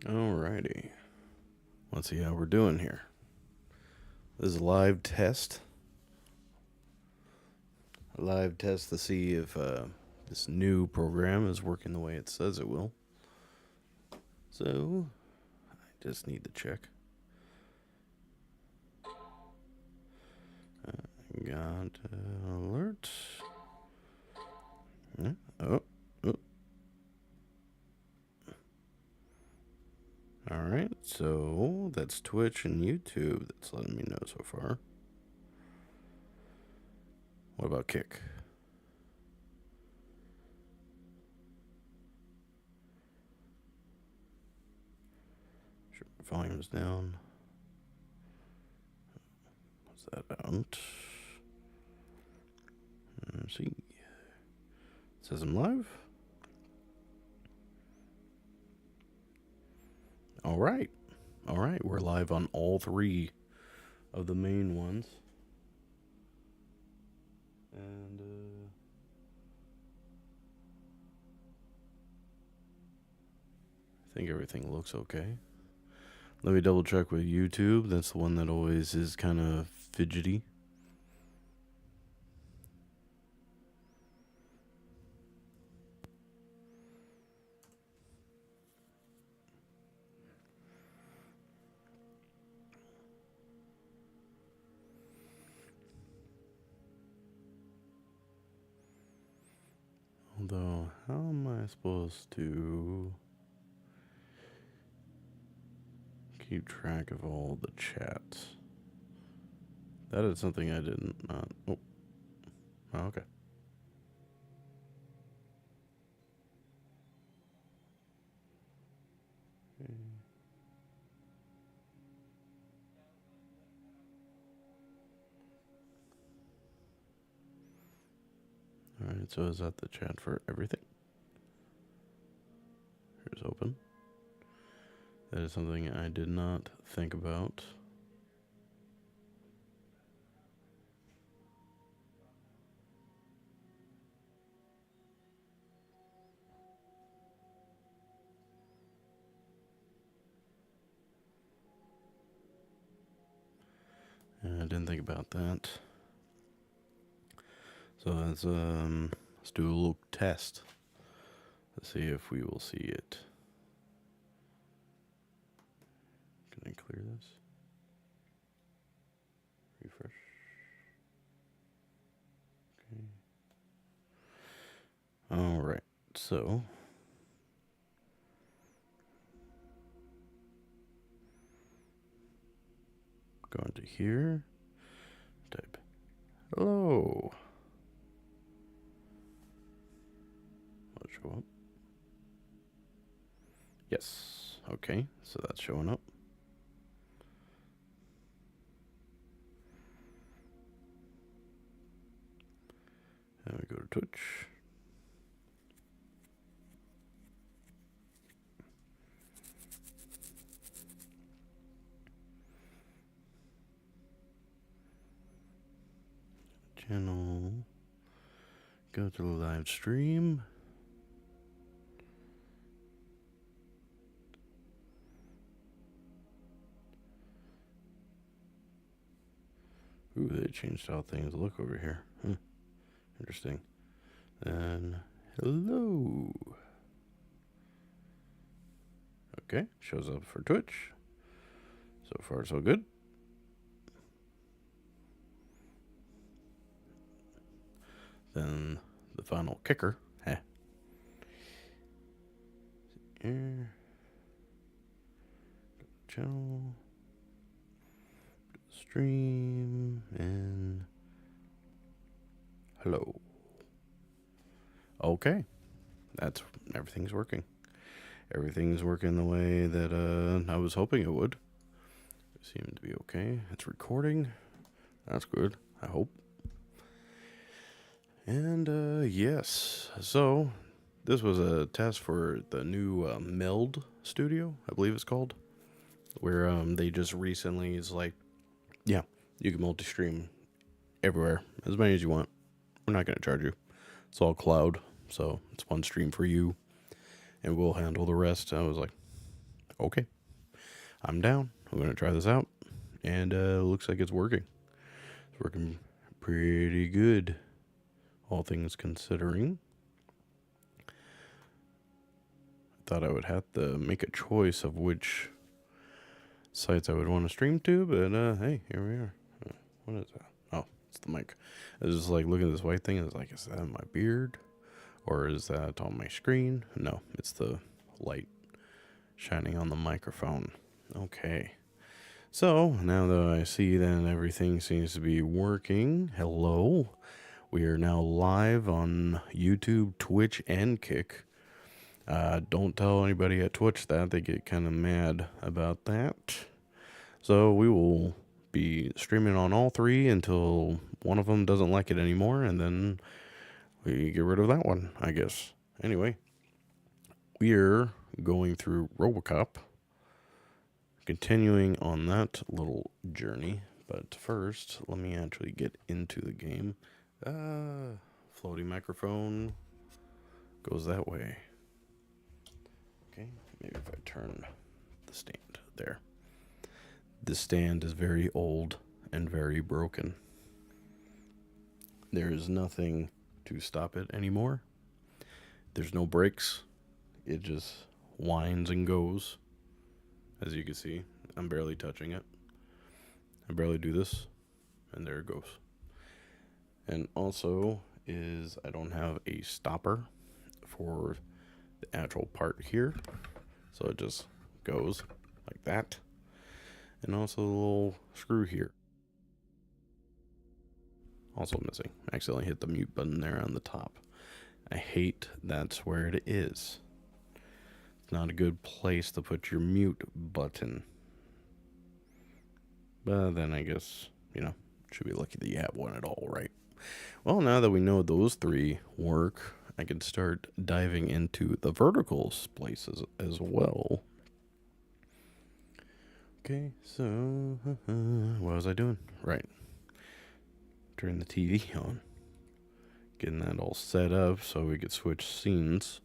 Alrighty. Let's see how we're doing here. This is a live test. A live test to see if this new program is working the way it says it will. So, I just need to check. Got alert. Yeah. Oh. Alright, so that's Twitch and YouTube that's letting me know so far. What about Kick? Sure, volume's down. What's that out? Let's see. It says I'm live. Alright. Alright, we're live on all three of the main ones. And, I think everything looks okay. Let me double check with YouTube. That's the one that always is kind of fidgety. Although, how am I supposed to keep track of all the chats? That is something I did not. Oh, okay. Alright, so is that the chat for everything? Here's open. That is something I did not think about. I didn't think about that. So let's do a little test. Let's see if we will see it. Can I clear this? Refresh. Okay. Alright, so go into here, type hello. Will it show up? Yes. Okay, so that's showing up. And we go to Twitch. Channel. Go to the live stream. Ooh, they changed how things look over here. Interesting. And hello. Okay, shows up for Twitch. So far, so good. Then the final kicker. Here. Channel. Stream. And hello. Okay. That's everything's working. Everything's working the way that I was hoping it would. It seemed to be okay. It's recording. That's good, I hope. And yes, so this was a test for the new Meld Studio, I believe it's called, where they just recently is like, yeah, you can multi-stream everywhere, as many as you want. We're not going to charge you. It's all cloud, so it's one stream for you, and we'll handle the rest. I was like, Okay, I'm down. I'm going to try this out. And looks like it's working. It's working pretty good, all things considering. I thought I would have to make a choice of which sites I would want to stream to, but hey, here we are. What is that? Oh, it's the mic. I was just like looking at this white thing, and it's like, is that my beard? Or is that on my screen? No, it's the light shining on the microphone. Okay. So, now that I see that everything seems to be working, hello. We are now live on YouTube, Twitch, and Kick. Don't tell anybody at Twitch that. They get kind of mad about that. So, we will be streaming on all three until one of them doesn't like it anymore, and then we get rid of that one, I guess. Anyway, we're going through RoboCop, continuing on that little journey. But first, let me actually get into the game. Floating microphone goes that way. Okay, maybe if I turn the stand there. This stand is very old and very broken. There is nothing to stop it anymore. There's no brakes. It just whines and goes. As you can see, I'm barely touching it. I barely do this, and there it goes. And also is I don't have a stopper for the actual part here, so it just goes like that. And also a little screw here. Also missing. I accidentally hit the mute button there on the top. I hate that's where it is. It's not a good place to put your mute button. But then I guess, should be lucky that you have one at all, right? Well, now that we know those three work, I can start diving into the vertical splices as well. Okay, so what was I doing? Right. Turn the TV on. Getting that all set up so we could switch scenes.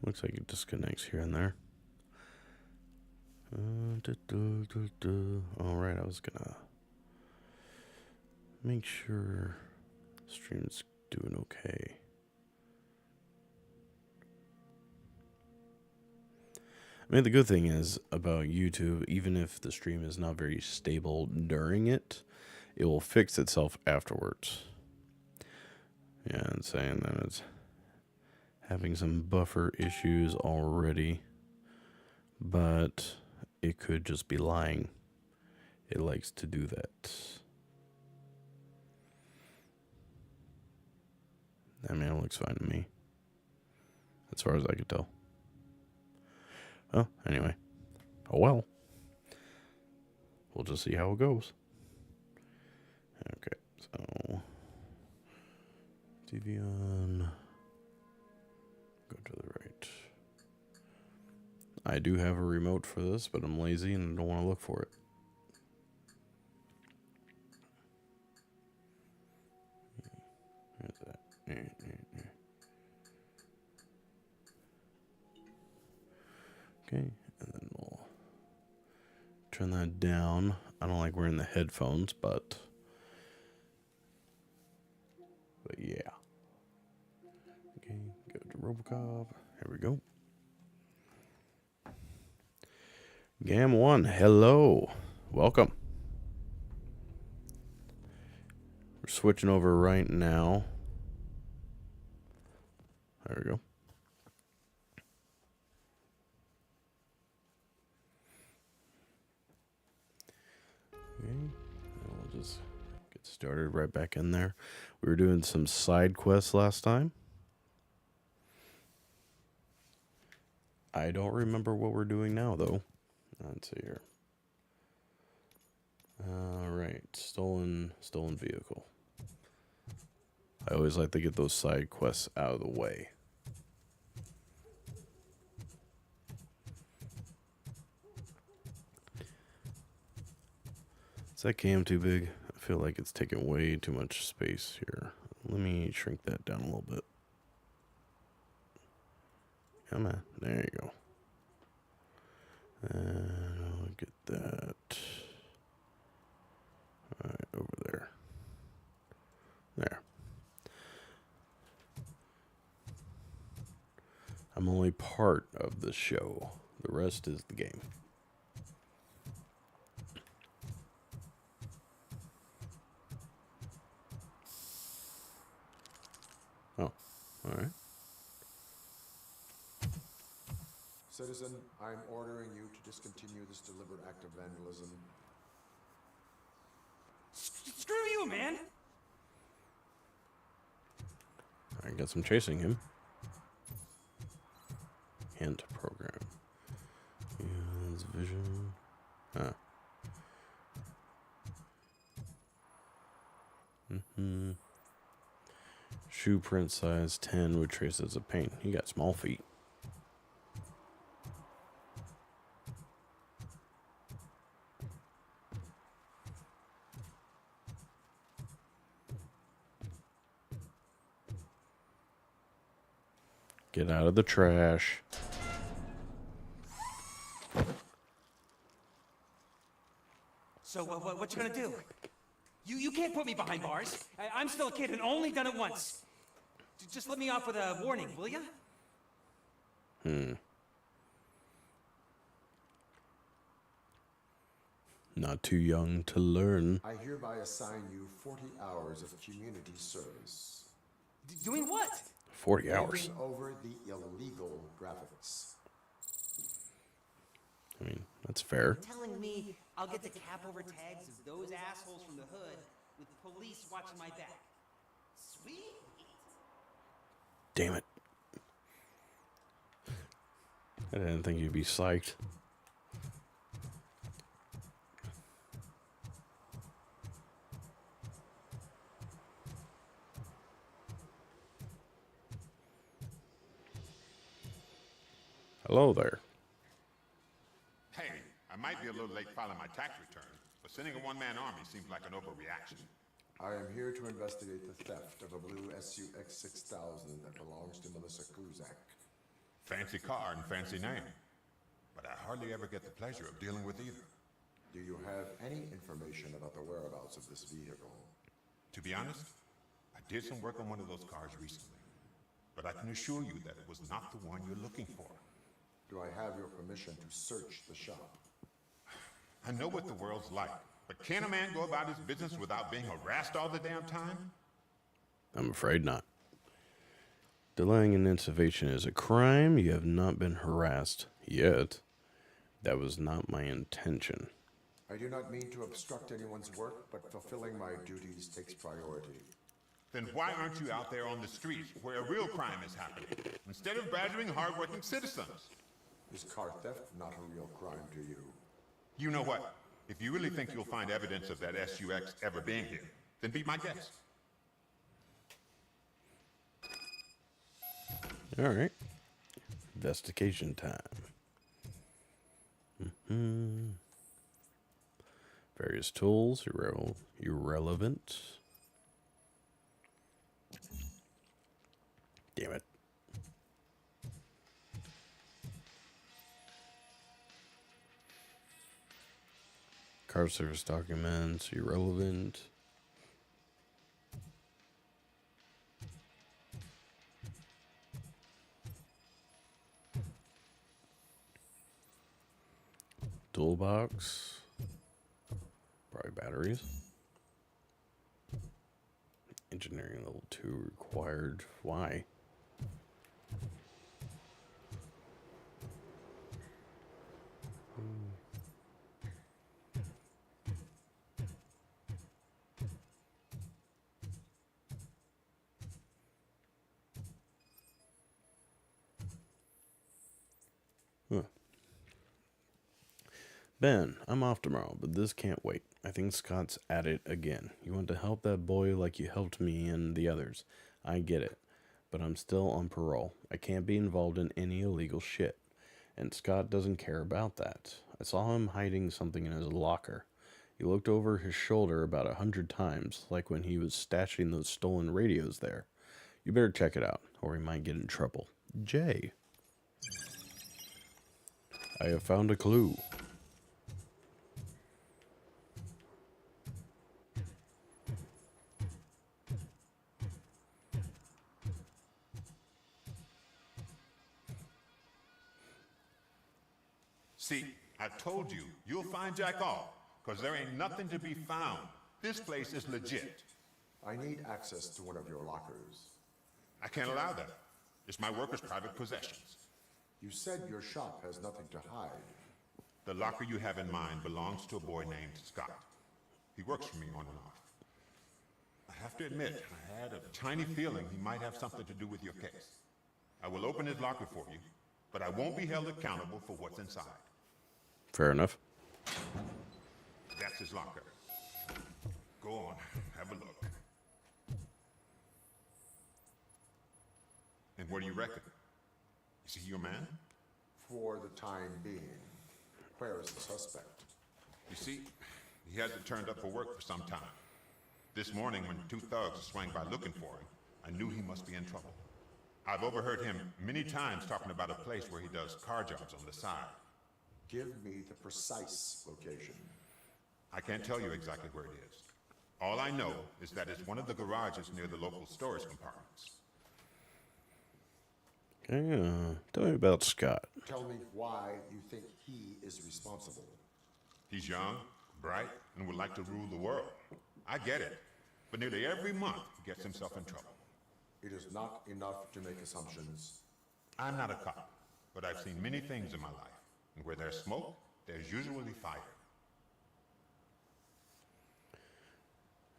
Looks like it disconnects here and there. Alright, I was gonna make sure the stream's doing okay. I mean, the good thing is about YouTube, even if the stream is not very stable during it, it will fix itself afterwards. Yeah, and saying that it's having some buffer issues already, but it could just be lying. It likes to do that. I mean, it looks fine to me, as far as I could tell. Oh, anyway. Oh well. We'll just see how it goes. Okay, so TV on. Go to the right. I do have a remote for this, but I'm lazy and I don't want to look for it. Where's that? Okay, and then we'll turn that down. I don't like wearing the headphones, but yeah. Okay, go to RoboCop. Here we go. Gam1, hello. Welcome. We're switching over right now. There we go. Okay, we'll just get started right back in there. We were doing some side quests last time. I don't remember what we're doing now, though. Let's see here. All right, stolen vehicle. I always like to get those side quests out of the way. Is that cam too big? feel like it's taking way too much space here. Let me shrink that down a little bit. Come on. There you go. And I'll get that right over there. There. I'm only part of the show. The rest is the game. Oh, all right. Citizen, I'm ordering you to discontinue this deliberate act of vandalism. Screw you, man! I guess I'm chasing him. Hint program. Use vision. Ah. Shoe print size 10 with traces of paint. He got small feet. Get out of the trash. So what you gonna do? You can't put me behind bars. I'm still a kid and only done it once. Just let me off with a warning, will ya? Not too young to learn. I hereby assign you 40 hours of community service. Doing what? 40 hours. Handing over the illegal graphics. I mean, that's fair. Telling me I'll get the cap over tags of those assholes from the hood with police watching my back. Sweet. Damn it. I didn't think you'd be psyched. Hello there. Hey, I might be a little late filing my tax return, but sending a one-man army seems like an overreaction. I am here to investigate the theft of a blue SUX 6000 that belongs to Melissa Kuzak. Fancy car and fancy name, but I hardly ever get the pleasure of dealing with either. Do you have any information about the whereabouts of this vehicle? To be honest, I did some work on one of those cars recently, but I can assure you that it was not the one you're looking for. Do I have your permission to search the shop? I know what the world's like, but can a man go about his business without being harassed all the damn time? I'm afraid not. Delaying an intervention is a crime. You have not been harassed yet. That was not my intention. I do not mean to obstruct anyone's work, but fulfilling my duties takes priority. Then why aren't you out there on the streets where a real crime is happening, instead of badgering hardworking citizens? Is car theft not a real crime to you? You know what? If you really think you'll find evidence of that SUX ever being here, then be my guest. All right. Investigation time. Various tools, irrelevant. Damn it. Car service documents, irrelevant. Toolbox. Probably batteries. Engineering level 2 required. Why? Huh. Ben, I'm off tomorrow, but this can't wait. I think Scott's at it again. You want to help that boy like you helped me and the others. I get it, but I'm still on parole. I can't be involved in any illegal shit. And Scott doesn't care about that. I saw him hiding something in his locker. He looked over his shoulder about 100 times, like when he was stashing those stolen radios there. You better check it out, or he might get in trouble. Jay. I have found a clue. See, I told you, you'll find Jack off, because there ain't nothing to be found. This place is legit. I need access to one of your lockers. I can't allow that. It's my workers' private possessions. You said your shop has nothing to hide. The locker you have in mind belongs to a boy named Scott. He works for me on and off. I have to admit, I had a tiny feeling he might have something to do with your case. I will open his locker for you, but I won't be held accountable for what's inside. Fair enough. That's his locker. Go on, have a look. And what do you reckon? Is he your man? For the time being. Where is the suspect? You see, he hasn't turned up for work for some time. This morning, when two thugs swang by looking for him, I knew he must be in trouble. I've overheard him many times talking about a place where he does car jobs on the side. Give me the precise location. I can't tell you exactly where it is. All I know is that it's one of the garages near the local storage compartments. Okay, tell me about Scott. Tell me why you think he is responsible. He's young, bright, and would like to rule the world. I get it. But nearly every month, he gets himself in trouble. It is not enough to make assumptions. I'm not a cop, but I've seen many things in my life. And where there's smoke, there's usually fire.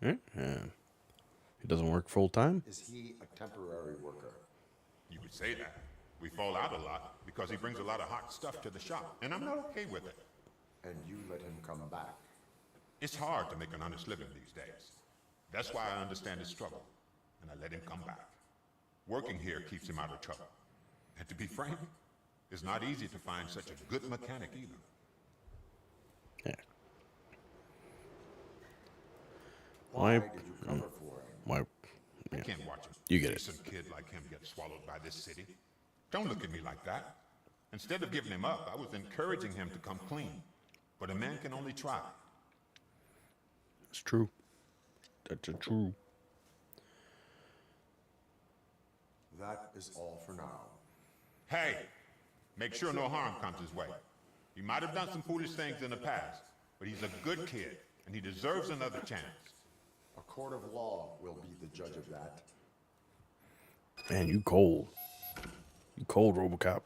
He doesn't work full time? Is he a temporary worker? You could say that. We fall out a lot because he brings a lot of hot stuff to the shop, and I'm not okay with it. And you let him come back? It's hard to make an honest living these days. That's why I understand his struggle, and I let him come back. Working here keeps him out of trouble. And to be frank, it's not easy to find such a good mechanic either. Yeah. Why did you cover for him? Why? I Yeah. can't watch him. You get it. Some kid like him get swallowed by this city. Don't look at me like that. Instead of giving him up, I was encouraging him to come clean. But a man can only try. It's true. That's true. That is all for now. Hey, make sure no harm comes his way. He might have done some foolish things in the past, but he's a good kid, and he deserves another chance. A court of law will be the judge of that. Man, you cold. You cold, RoboCop.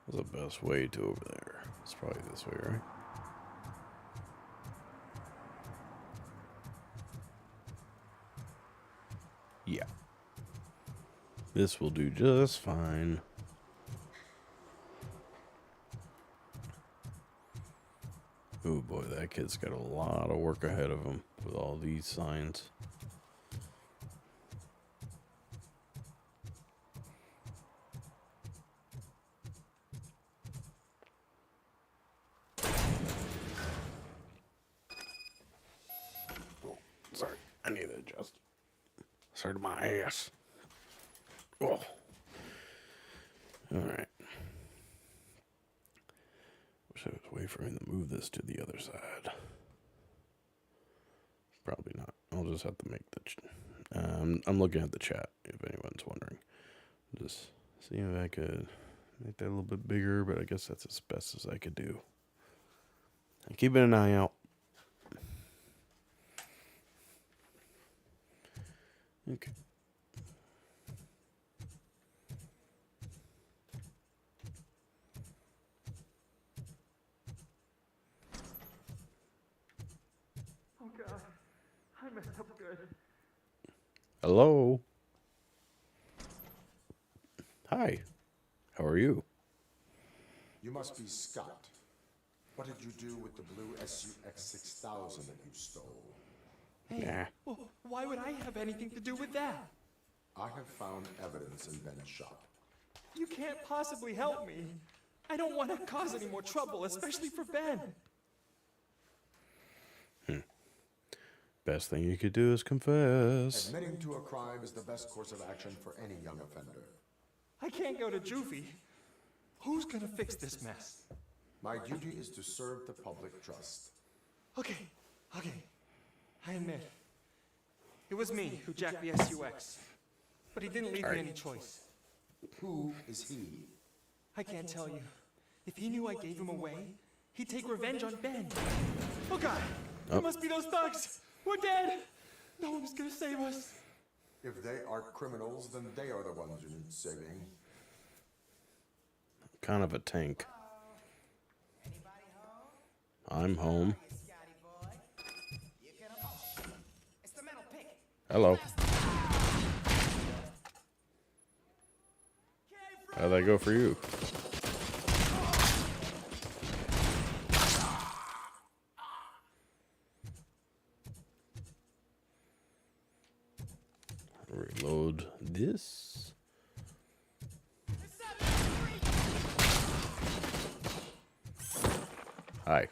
What's the best way to over there? It's probably this way, right? Yeah. This will do just fine. Oh boy, that kid's got a lot of work ahead of him with all these signs. Oh, sorry, I need to adjust. Sorry to my ass. Oh. Alright. Wish I was waiting for him to move this to the other side. Probably not. I'll just have to make the... I'm looking at the chat, if anyone's wondering. Just see if I could make that a little bit bigger, but I guess that's as best as I could do. I'm keeping an eye out. Okay. Oh God, I messed up good. Hello? Hi. How are you? You must be Scott. What did you do with the blue SUX 6000 that you stole? Hey, Nah. well, why would I have anything to do with that? I have found evidence in Ben's shop. You can't possibly help me. I don't want to cause any more trouble, especially for Ben. Best thing you could do is confess. Admitting to a crime is the best course of action for any young offender. I can't go to juvie. Who's gonna fix this mess? My duty is to serve the public trust. Okay. I admit. It was me who jacked the SUX. But he didn't leave me any choice. Who is he? I can't tell you. If he knew I gave him away, he'd take revenge on Ben. Oh God! Oh. It must be those thugs! We're dead! No one's gonna save us. If they are criminals, then they are the ones who need saving. Kind of a tank. Anybody home? I'm home. Hey, Scotty boy. You can it's the metal pick. Hello. How'd that go for you? Reload this. Hi.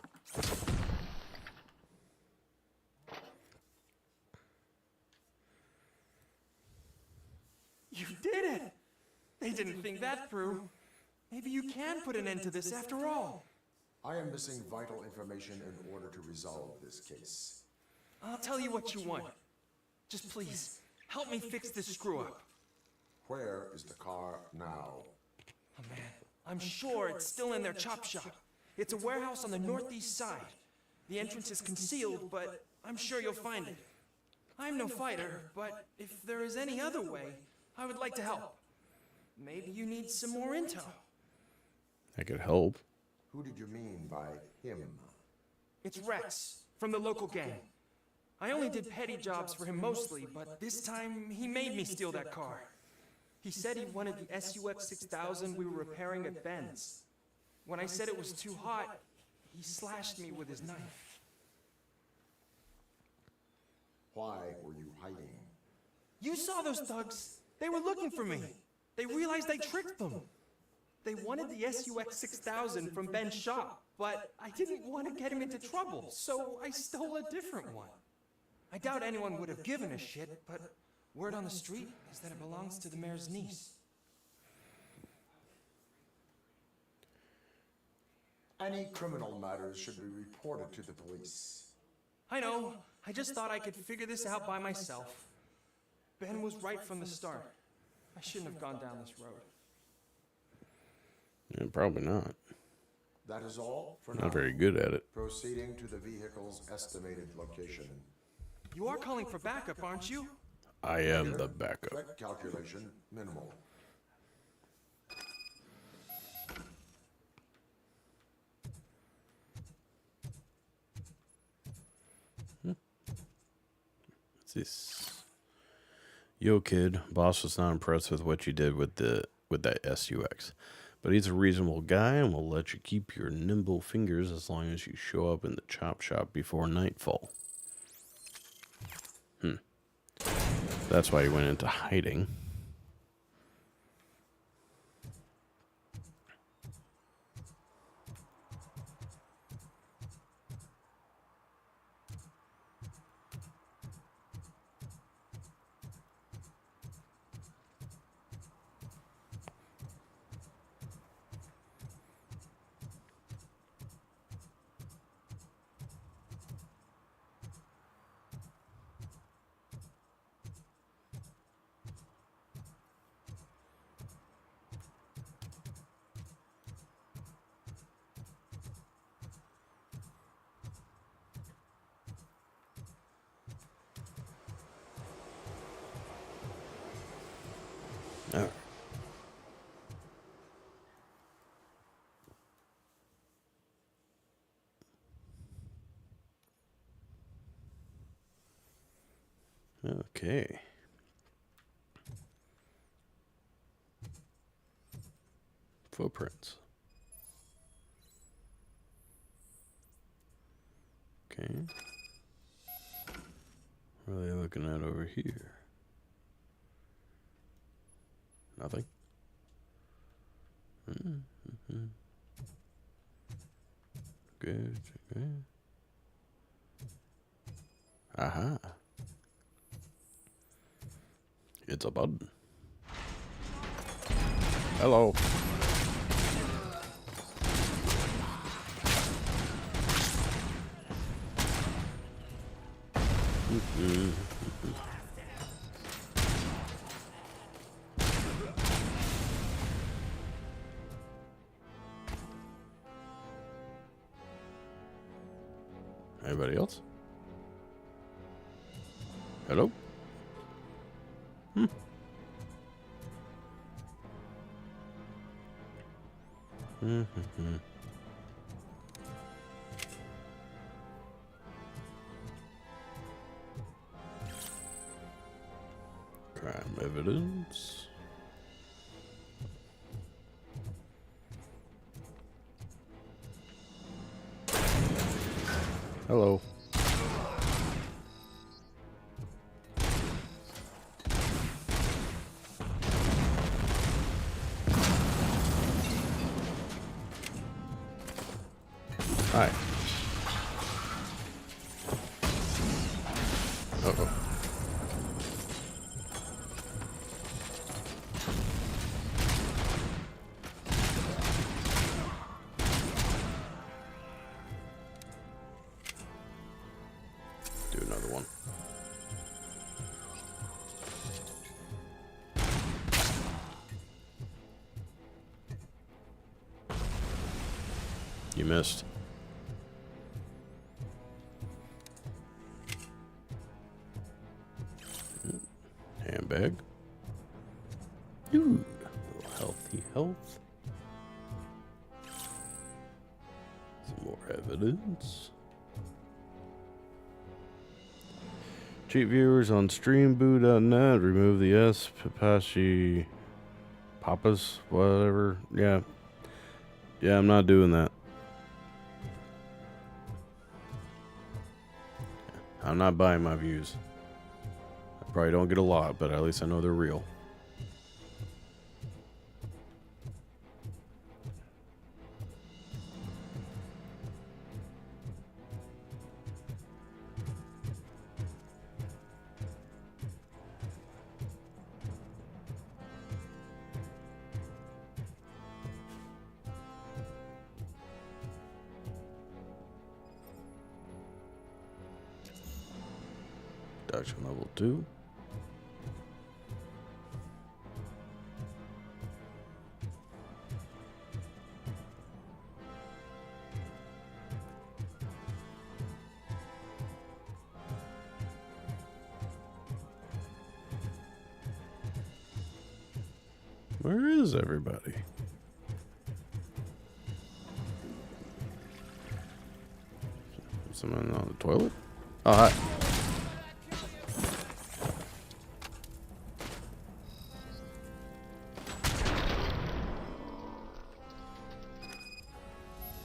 You did it! They didn't think that through. Maybe you can put an end to this after all. I am missing vital information in order to resolve this case. I'll tell you what you want. Just please, help me fix this screw-up. Where is the car now? Oh man, I'm sure it's still in their chop shop. It's a warehouse on the northeast side. The entrance is concealed, but I'm sure you'll find it. I'm no fighter, but if there is any other way, I would like to help. Maybe you need some more intel. I could help. Who did you mean by him? It's Rex, from the local gang. I only did petty jobs for him mostly, but this time he made me steal that car. He said he wanted the SUX 6000 we were repairing at Ben's. When I said it was too hot, he slashed me with his knife. Why were you hiding? You saw those thugs. They were looking for me. They realized I tricked them. They wanted the SUX 6000 from Ben's shop, but I didn't want to get him into trouble, so I stole a different one. I doubt anyone would have given a shit, but word on the street is that it belongs to the mayor's niece. Any criminal matters should be reported to the police. I know. I just thought I could figure this out by myself. Ben was right from the start. I shouldn't have gone down this road. Yeah, probably not. That is all for now. Not very good at it. Proceeding to the vehicle's estimated location. You are calling for backup, aren't you? I am the backup. Threat calculation minimal. What's this? Yo, kid. Boss was not impressed with what you did with that SUX. But he's a reasonable guy and will let you keep your nimble fingers as long as you show up in the chop shop before nightfall. That's why he went into hiding. All right. Okay. Footprints. Okay. What are they looking at over here? Nothing. Mm-hmm. Good. Good. Aha. It's a button. Hello. Anybody else? Hello? Crime evidence. Hello. Hi. Uh-oh. Do another one. You missed. Handbag. Ooh, a little healthy health. Some more evidence. Cheat viewers on streamboo.net. Remove the S. Papashi. Papas. Whatever. Yeah. Yeah, I'm not doing that. I'm not buying my views. I probably don't get a lot, but at least I know they're real. Production level 2. Where is everybody? Someone on the toilet? Oh, hi.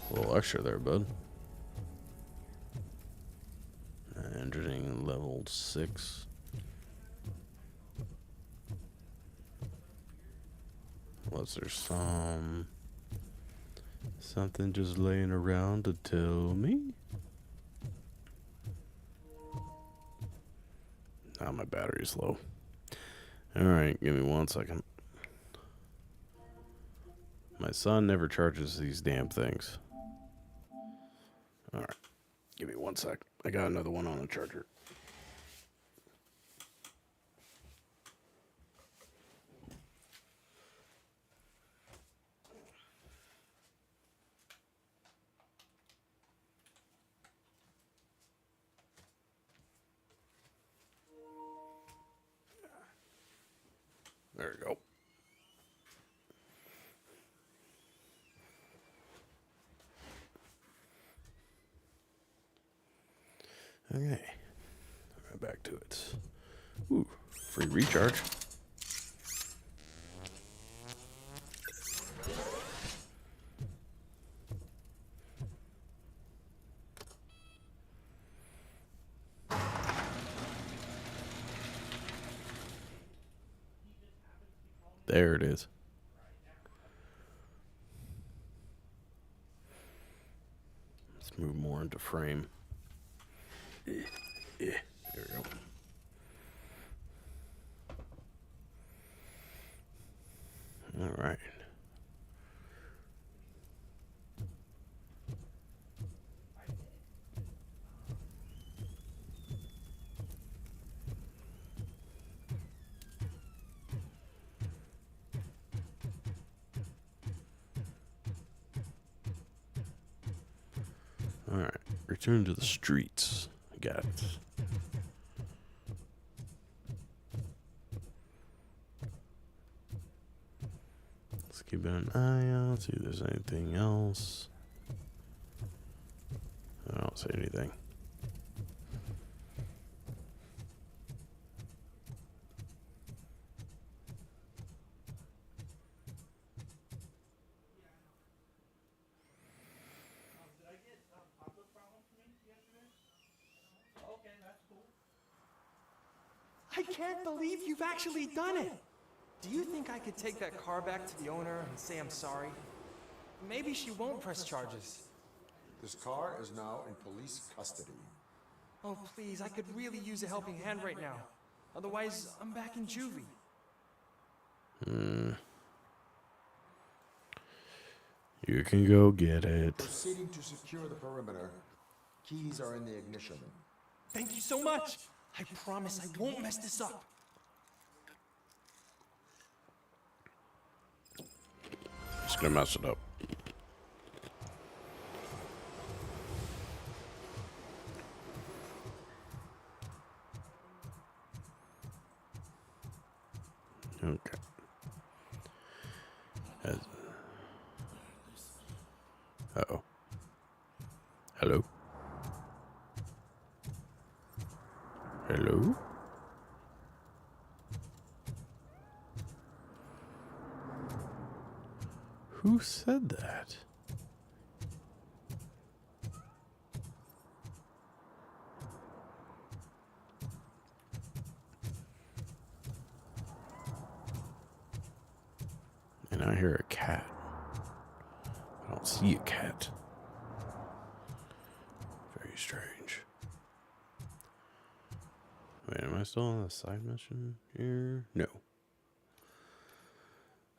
A little extra there, bud. Entering level 6. Was there something just laying around to tell me? Ah, my battery's low. Alright, give me 1 second. My son never charges these damn things. Alright, give me 1 sec. I got another one on the charger. There we go. Okay. Right back to it. Ooh, free recharge. There it is. Let's move more into frame. There we go. All right. All right. Return to the streets. Got it. Let's keep an eye out, see if there's anything else. I don't see anything. I can't believe you've actually done it. Do you think I could take that car back to the owner and say I'm sorry? Maybe she won't press charges. This car is now in police custody. Oh, please, I could really use a helping hand right now. Otherwise, I'm back in juvie. You can go get it. Proceeding to secure the perimeter. Keys are in the ignition. Thank you so much. I promise I won't mess this up. Just gonna mess it up. Okay. Uh-oh. Hello? Hello? Who said that? And I hear a cat. I don't see a cat. Very strange. Wait, am I still on the side mission here? No.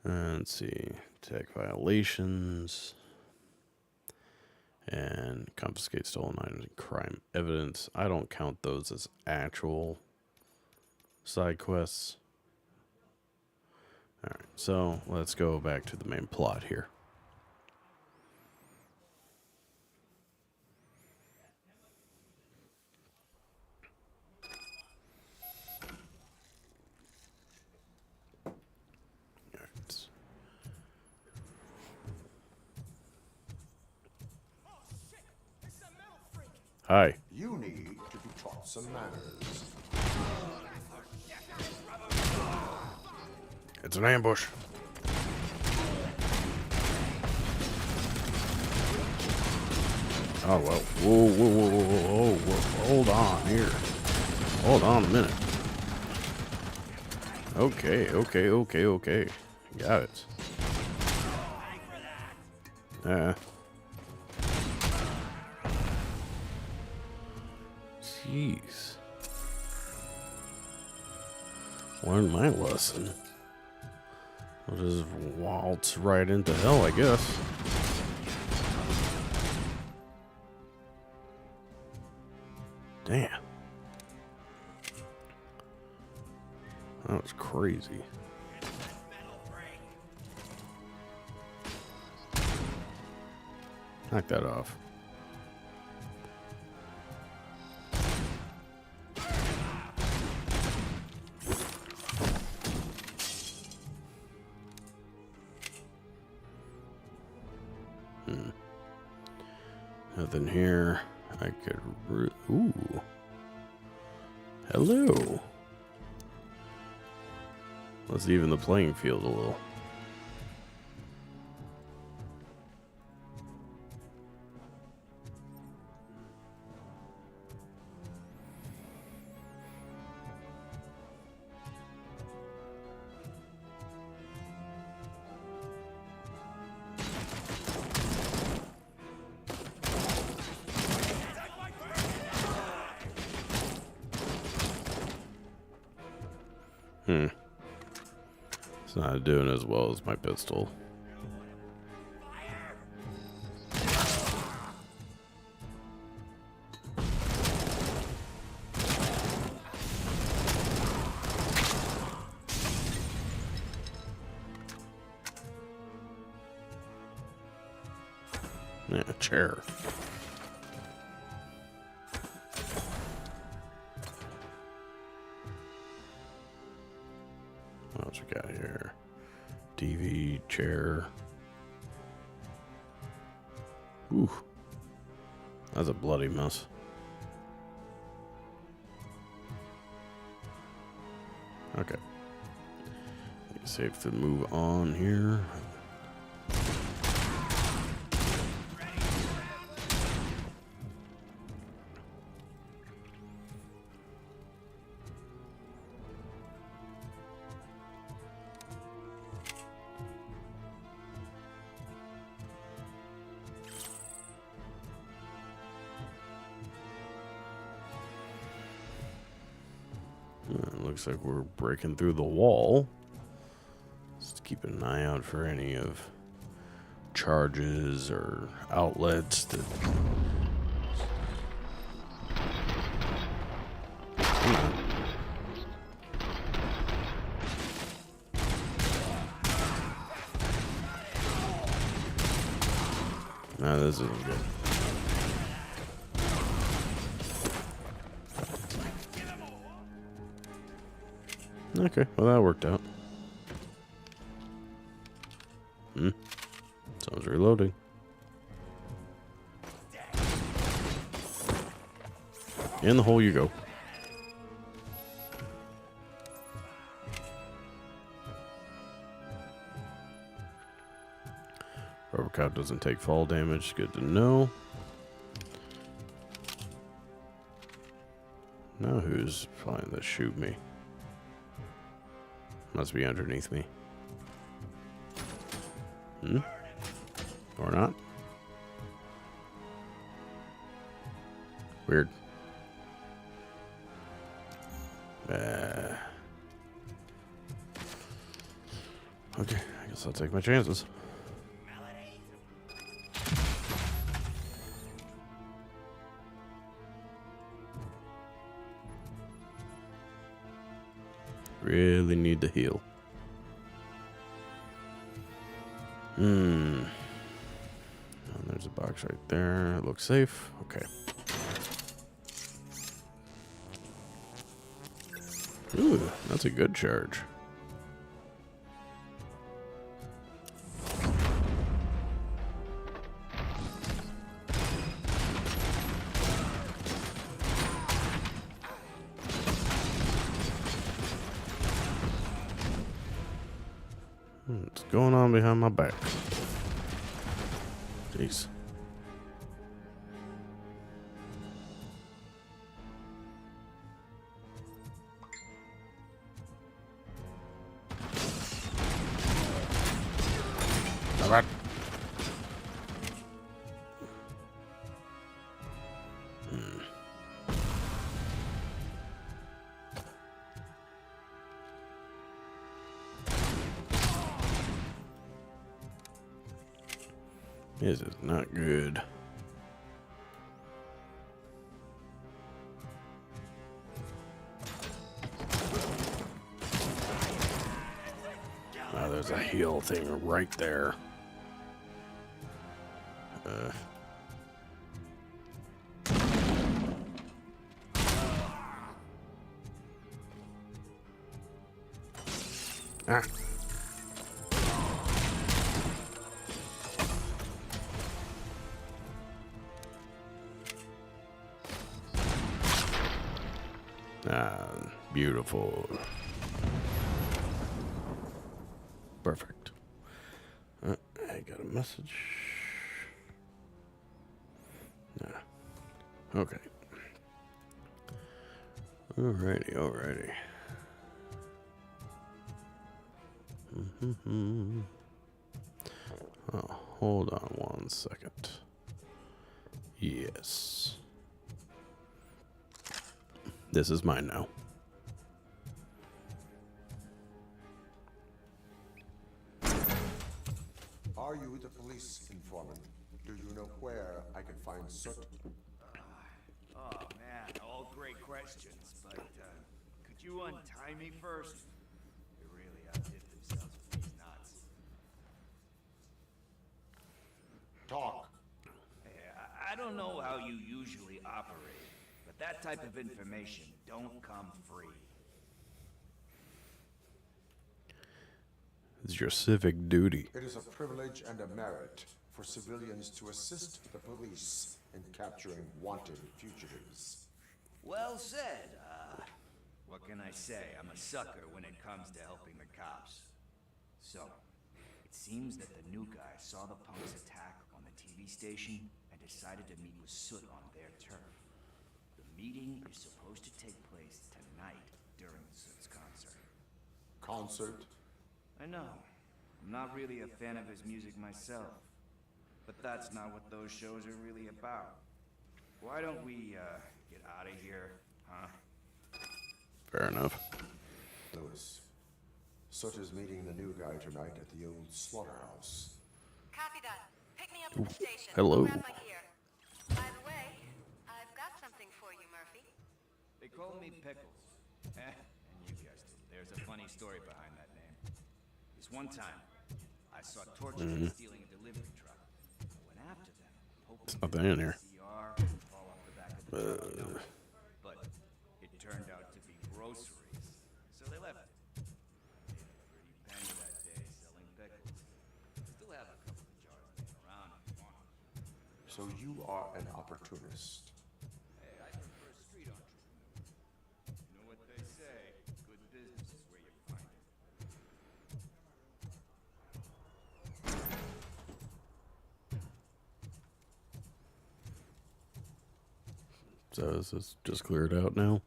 Let's see. Tech violations. And confiscate stolen items and crime evidence. I don't count those as actual side quests. Alright, so let's go back to the main plot here. Alright. Hi. You need to be taught some manners. It's an ambush. Oh, well. Whoa, whoa, whoa, whoa, whoa, whoa. Hold on here. Hold on a minute. Okay, okay, okay, okay. Got it. Jeez. Learned my lesson. I'll just waltz right into hell, I guess. Damn. That was crazy. Knock that off. Nothing here. I could. Ooh. Hello. Let's even the playing field a little. It's not doing as well as my pistol. Yeah, chair. What else we got here? TV, chair. Ooh. That's a bloody mess. Okay. Safe to move on here. Looks like we're breaking through the wall. Just keep an eye out for any of charges or outlets that. No, this isn't good. Okay, well that worked out. Someone's reloading. In the hole you go. Rubber cow doesn't take fall damage. Good to know. Now who's trying to shoot me? Must be underneath me. Or not. Weird. Okay, I guess I'll take my chances. Really need to heal. Oh, there's a box right there. It looks safe. Okay. Ooh, that's a good charge. What's going on behind my back? Jeez. All right. This is not good. Oh, there's a heal thing right there. Ah. Ah, beautiful. Perfect. I got a message. Yeah. Okay. Alrighty. Oh, hold on one second. Yes. This is mine now. Are you the police informant? Do you know where I can find Soot? Oh man, all great questions, but could you untie me first? They really outdid themselves with these knots. Talk. I don't know how you usually operate, but that type of information don't come free. It's your civic duty. It is a privilege and a merit for civilians to assist the police in capturing wanted fugitives. Well said. What can I say? I'm a sucker when it comes to helping the cops. So, it seems that the new guy saw the punk's attack on the TV station and decided to meet with Soot on their turf. The meeting is supposed to take place tonight during Soot's concert. Concert? I know. I'm not really a fan of his music myself. But that's not what those shows are really about. Why don't we, get out of here, huh? Fair enough. Lewis. Soot is meeting the new guy tonight at the old slaughterhouse. Copy that. Pick me up at the station. hello. Grab my gear. By the way, I've got something for you, Murphy. They call me Pickles. And you guessed it. There's a funny story behind that name. This one time, I saw torturers stealing a delivery truck. I went after them, hoping There's nothing in here. CR would fall off the back of the truck, you know. But it turned out to be groceries, so they left it. I made a pretty penny that day selling pickles. Still have a couple of jars laying around if you want. So you are an opportunist. Hey, I prefer street entrepreneur. You know what they say, good business is where you find it. So is this just cleared out now?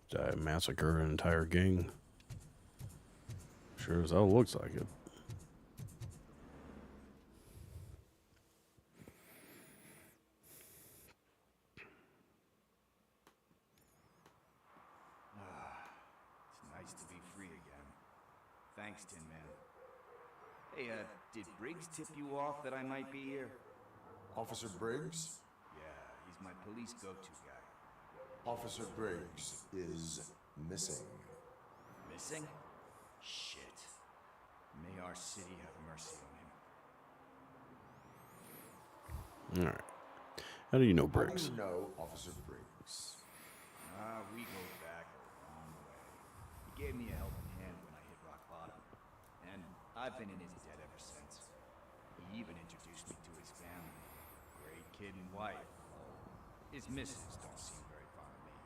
Did I massacre an entire gang? Sure as hell looks like it. It's nice to be free again. Thanks, Tin Man. Hey, did Briggs tip you off that I might be here? Officer Briggs? Yeah, he's my police go-to guy. Officer Briggs is missing. Missing? Shit. May our city have mercy on him. Alright. How do you know How do Briggs? you know Officer Briggs? We go back a long way. He gave me a helping hand when I hit rock bottom. And I've been in his debt ever since. He even introduced me to his family. Great kid and wife. His missus don't seem very fond of me.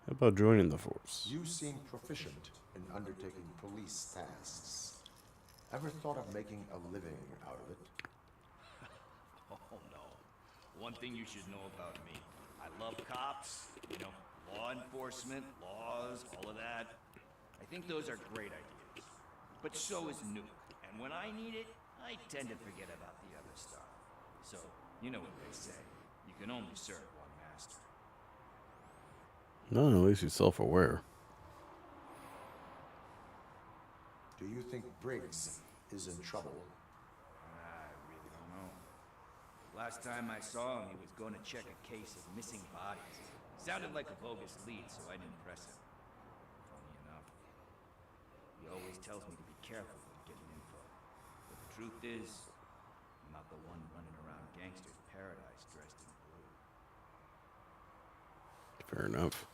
How about joining the force? You seem proficient in undertaking police tasks. Ever thought of making a living out of it? Oh no. One thing you should know about me. I love cops, you know, law enforcement, laws, all of that. I think those are great ideas. But so is Nuke. And when I need it, I tend to forget about the other stuff. So, you know what they say. You can only serve one master. No, at least he's self-aware. Do you think Briggs is in trouble? I really don't know. Last time I saw him, he was going to check a case of missing bodies. Sounded like a bogus lead, so I didn't press him. Funny enough. He always tells me to be careful when getting info. But the truth is, I'm not the one running around gangster's paradise dressed in blue. Fair enough.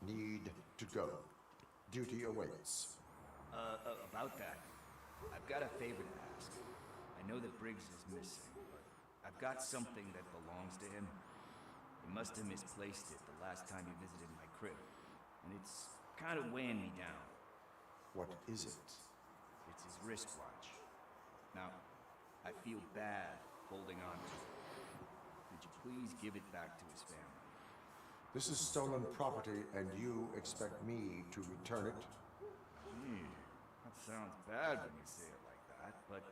Need to go. Duty awaits. About that, I've got a favor to ask. I know that Briggs is missing, but I've got something that belongs to him. He must have misplaced it the last time he visited my crib, and it's kind of weighing me down. What is it? It's his wristwatch. Now, I feel bad holding on to it. Could you please give it back to his family? This is stolen property, and you expect me to return it? That sounds bad when you say it like that, but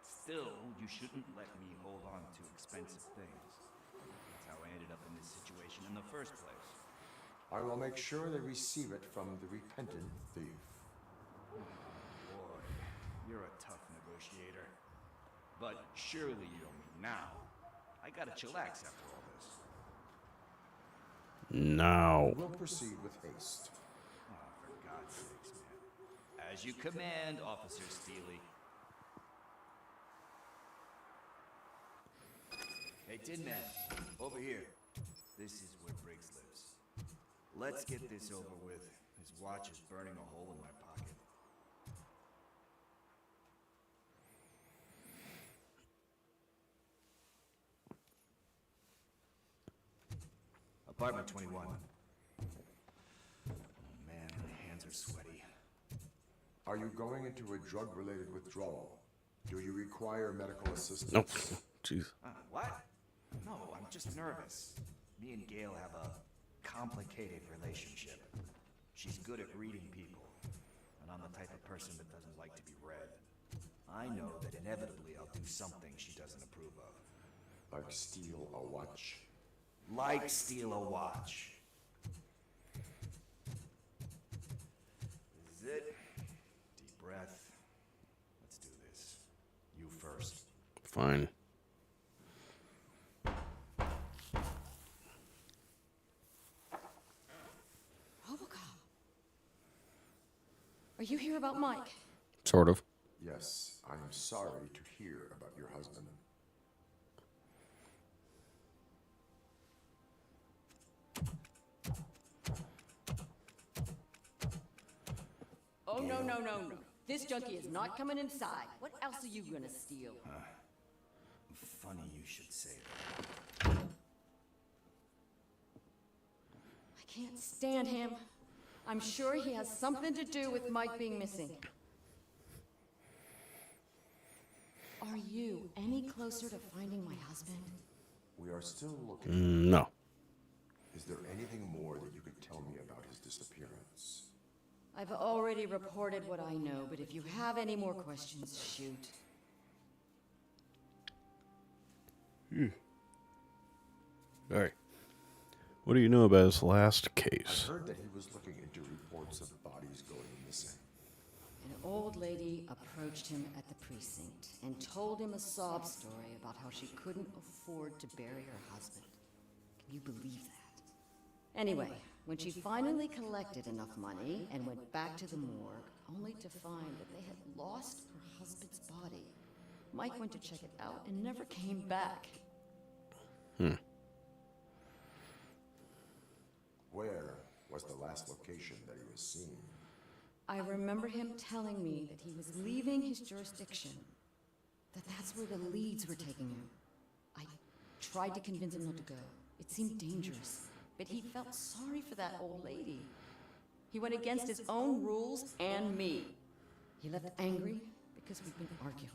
still, you shouldn't let me hold on to expensive things. That's how I ended up in this situation in the first place? I will make sure they receive it from the repentant thief. Boy, you're a tough negotiator. But surely you don't mean now. I gotta chillax after all this. Now. We'll proceed with haste. Oh, for God's sakes, man. As you command, Officer Steely. Hey, Tin Man, over here. This is where Briggs lives. Let's get this over with. His watch is burning a hole in my pocket. Apartment 21. Oh man, my hands are sweaty. Are you going into a drug-related withdrawal? Do you require medical assistance? Nope. Jeez. What? No, I'm just nervous. Me and Gail have a complicated relationship. She's good at reading people, and I'm the type of person that doesn't like to be read. I know that inevitably I'll do something she doesn't approve of. Like steal a watch? Like steal a watch. This is it. Deep breath. Let's do this. You first. Fine. Robocop. Are you here about Mike? Sort of. Yes, I'm sorry to hear about your husband. Oh, no. This junkie is not coming inside. What else are you gonna steal? Funny you should say that. I can't stand him. I'm sure he has something to do with Mike being missing. Are you any closer to finding my husband? We are still looking. No. Is there anything more that you could tell me about his disappearance? I've already reported what I know, but if you have any more questions, shoot. All right. What do you know about his last I case? heard that he was looking into reports of bodies going missing. An old lady approached him at the precinct and told him a sob story about how she couldn't afford to bury her husband. Can you believe that? Anyway, when she finally collected enough money and went back to the morgue, only to find that they had lost her husband's body, Mike went to check it out and never came back. Where was the last location that he was seen? I remember him telling me that he was leaving his jurisdiction, that's where the leads were taking him. I tried to convince him not to go. It seemed dangerous, but he felt sorry for that old lady. He went against his own rules and me. He left angry because we'd been arguing.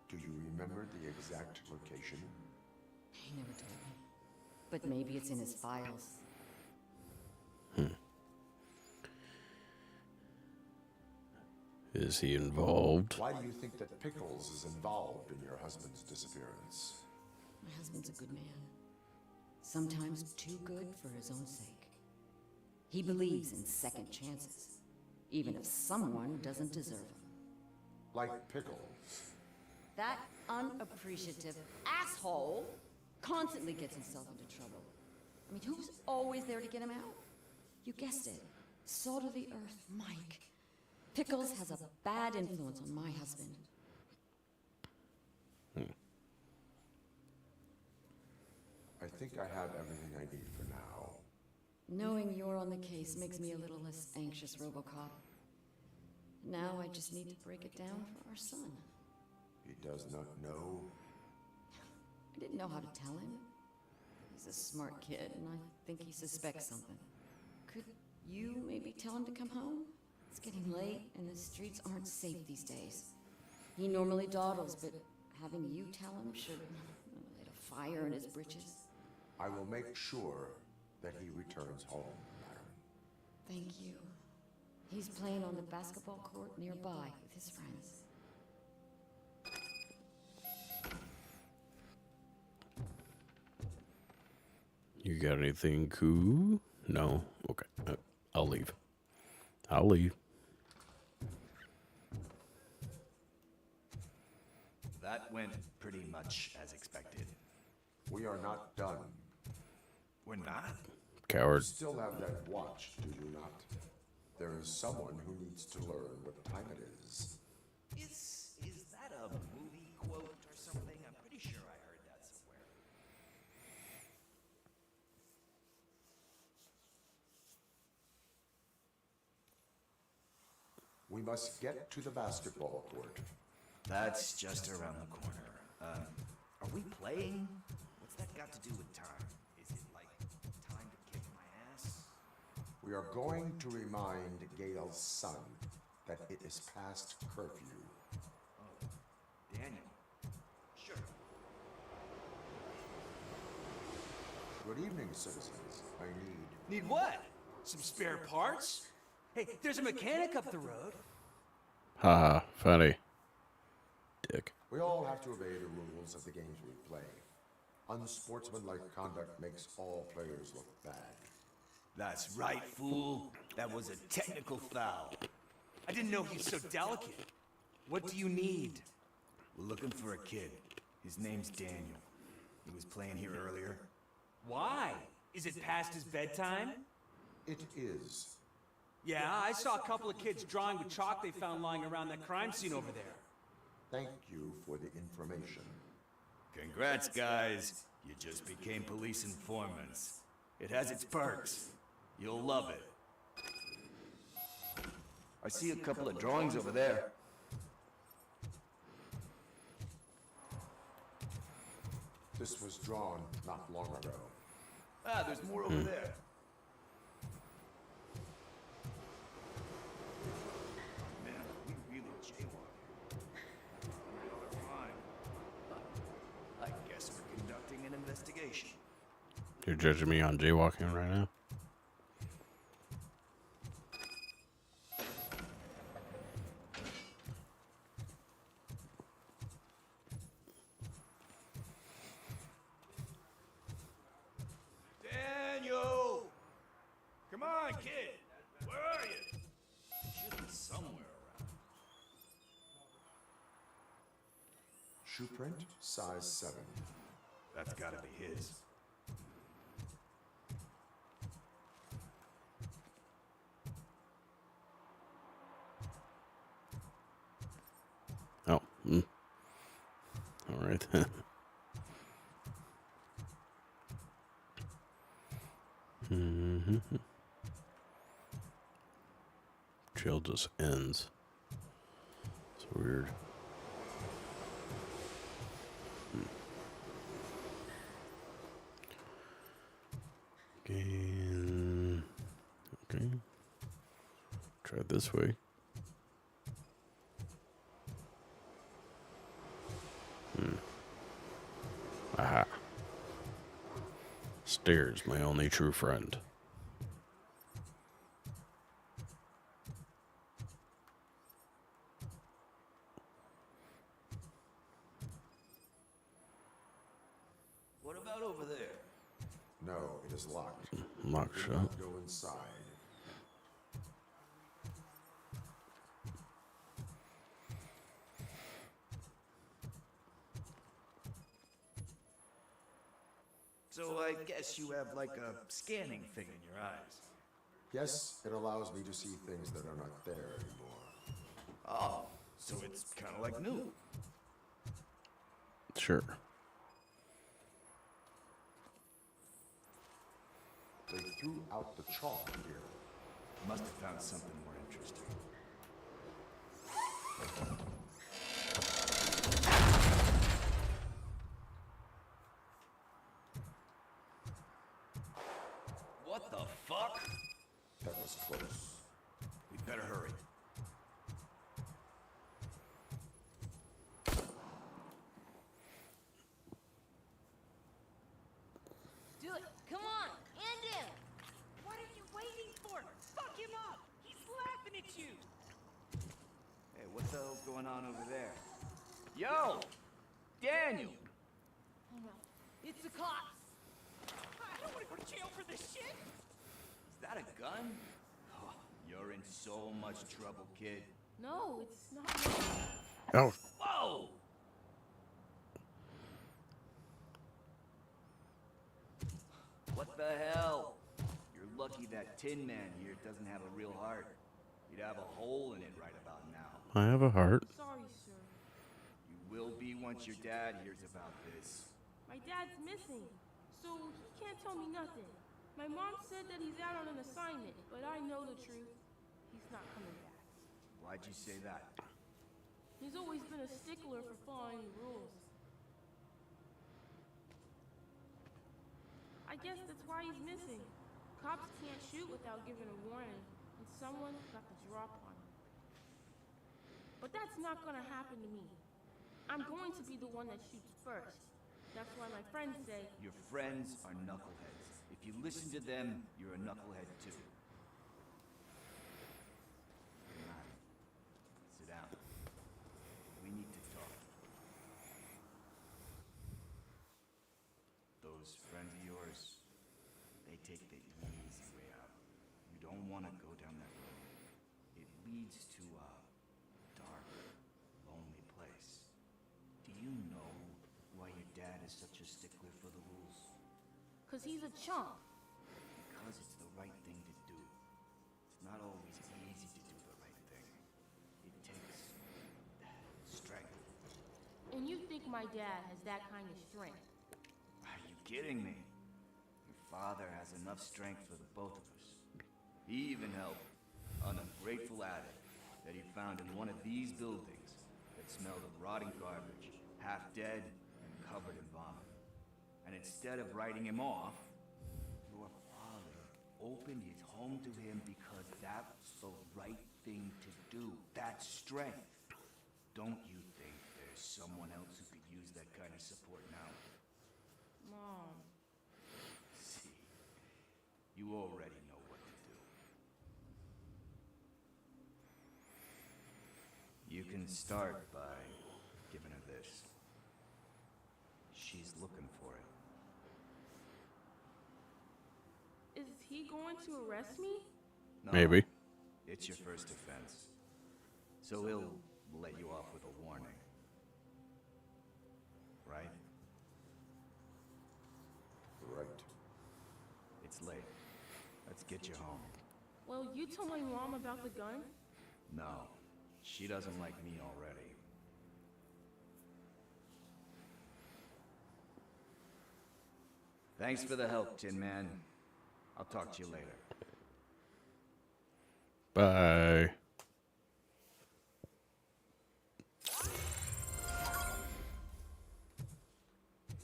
Do you remember the exact location? He never told me. But maybe it's in his files. Is he involved? Why do you think that Pickles is involved in your husband's disappearance? My husband's a good man. Sometimes too good for his own sake. He believes in second chances, even if someone doesn't deserve them. Like Pickles. That unappreciative asshole constantly gets himself into trouble. I mean, who's always there to get him out? You guessed it. Salt of the earth, Mike. Pickles has a bad influence on my husband. I think I have everything I need for now. Knowing you're on the case makes me a little less anxious, Robocop. Now I just need to break it down for our son. He does not know. I didn't know how to tell him. He's a smart kid, and I think he suspects something. Could you maybe tell him to come home? It's getting late, and the streets aren't safe these days. He normally dawdles, but having you tell him should light a fire in his britches. I will make sure that he returns home, madam. Thank you. He's playing on the basketball court nearby with his friends. You got anything cool? No? Okay. I'll leave. I'll leave. That went pretty much as expected. We are not done. We're not? You Coward. still have that watch, do you not? There is someone who needs to learn what time it is. Is that a movie quote or something? I'm pretty sure I heard that somewhere. We must get to the basketball court. That's just around the corner. Are we playing? What's that got to do with time? Is it like time to kick my ass? We are going to remind Gail's son that it is past curfew. Oh, Daniel. Sure. Good evening, citizens. I Need what? Some spare parts? Hey, there's a mechanic up the road. Haha, funny. Dick. We all have to obey the rules of the games we play. Unsportsmanlike conduct makes all players look bad. That's right, fool. That was a technical foul. I didn't know he was so delicate. What do you need? We're looking for a kid. His name's Daniel. He was playing here earlier. Why? Is it past his bedtime? It is. Yeah, I saw a couple of kids drawing with chalk they found lying around that crime scene over there. Thank you for the information. Congrats, guys. You just became police informants. It has its perks. You'll love it. I see a couple of drawings over there. This was drawn not long ago. Ah, there's more over there. Man, we really jaywalked. $100 fine. I guess we're conducting an investigation. You're judging me on jaywalking right now? Daniel! Come on, kid! Where are you? Should be somewhere around. Shoe print, size 7. That's gotta be his. Oh. All right then. Trail just ends. It's weird. And okay. Try it this way. Aha. Stairs, my only true friend. What about over there? No, it is locked. Locked Do shut. not go inside. So I guess you have like a scanning thing in your eyes. Yes, it allows me to see things that are not there anymore. Oh, so it's kind of like new. Sure. They threw out the chalk here. Must have found something more interesting. What the fuck? That was close. We better hurry. Do it! Come on! End him! What are you waiting for? Fuck him up! He's laughing at you! Hey, what the hell's going on over there? Yo! Daniel! Oh no. It's the cops! I don't want to Go to jail for this shit? Is that a gun? Oh, you're in so much trouble, kid. No, it's not. Oh, Whoa! What the hell? You're lucky that Tin Man here doesn't have a real heart. He'd have a hole in it right about now. I have a heart. Sorry, sir. You will be once your dad hears about this. My dad's missing, so he can't tell me nothing. My mom said that he's out on an assignment, but I know the truth. He's not coming back. Why'd you say that? He's always been a stickler for following the rules. I guess that's why he's missing. Cops can't shoot without giving a warning, and someone got the drop on him. But that's not gonna happen to me. I'm going to be the one that shoots first. That's why my friends say, Your friends are knuckleheads. If you listen to them, you're a knucklehead too. Come on. Sit down. We need to talk. Those friends of yours, they take the easy way out. You don't want to go down that road. It leads to a dark, lonely place. Do you know why your dad is such a stickler for the rules? 'cause he's a chump. Because it's the right thing to do. It's not always easy to do the right thing. It takes strength. And you think my dad has that kind of strength? Are you kidding me? Your father has enough strength for the both of us. He even helped an ungrateful addict that he found in one of these buildings that smelled of rotting garbage, half dead and covered in vomit. And instead of writing him off, your father opened his home to him because that was the right thing to do. That's strength. Don't you think there's someone else who could use that kind of support now? Mom. See, you already know what to do. You can start by giving her this. She's looking for it. Is he going to arrest me? No, Maybe. it's your first offense. So he'll let you off with a warning. Right? Right. It's late. Let's get you home. Well, you told my mom about the gun? No, she doesn't like me already. Thanks for the help, Tin Man. I'll talk to you later. Bye.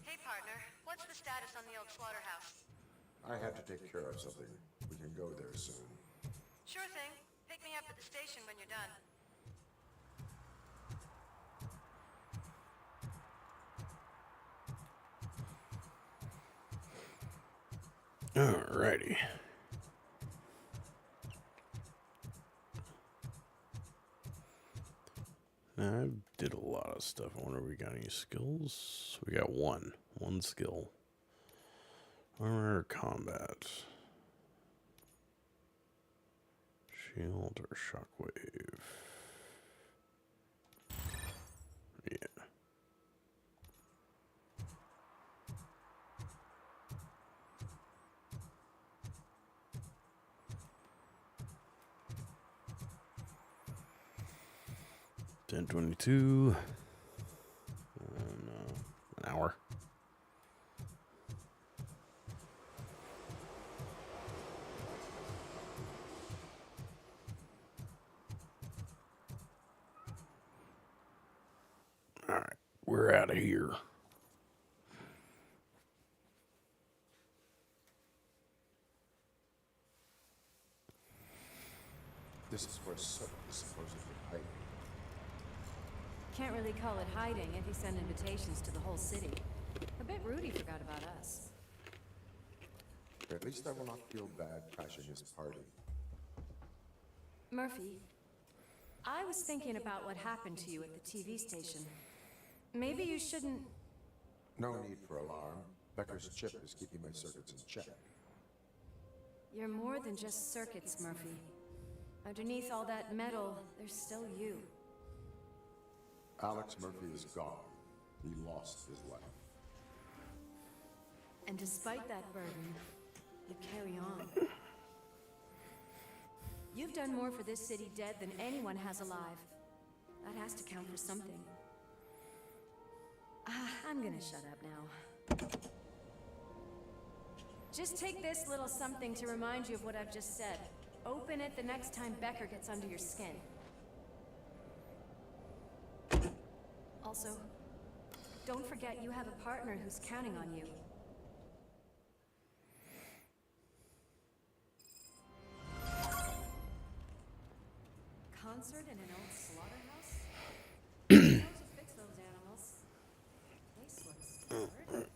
Hey, partner. What's the status on the old slaughterhouse? I have to take care of something. We can go there soon. Sure thing. Pick me up at the station when you're done. Alrighty. Now, I did a lot of stuff. I wonder if we got any skills. We got one skill. Armor, combat, shield, or shockwave. Yeah. $10.22. And, an hour. All right, we're out of here. This is where Soap is supposedly hiding. Can't really call it hiding if you send invitations to the whole city. I bet Rudy forgot about us. At least I will not feel bad crashing his party. Murphy, I was thinking about what happened to you at the TV station. Maybe you shouldn't... No need for alarm. Becker's chip is keeping my circuits in check. You're more than just circuits, Murphy. Underneath all that metal, there's still you. Alex Murphy is gone. He lost his life. And despite that burden, you carry on. You've done more for this city dead than anyone has alive. That has to count for something. I'm gonna shut up now. Just take this little something to remind you of what I've just said. Open it the next time Becker gets under your skin. Also, don't forget you have a partner who's counting on you. Concert in an old slaughterhouse? How to fix those animals? Place looks scared.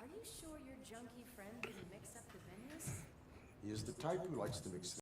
Are you sure your junkie friend didn't mix up the venues? He is the type who likes to mix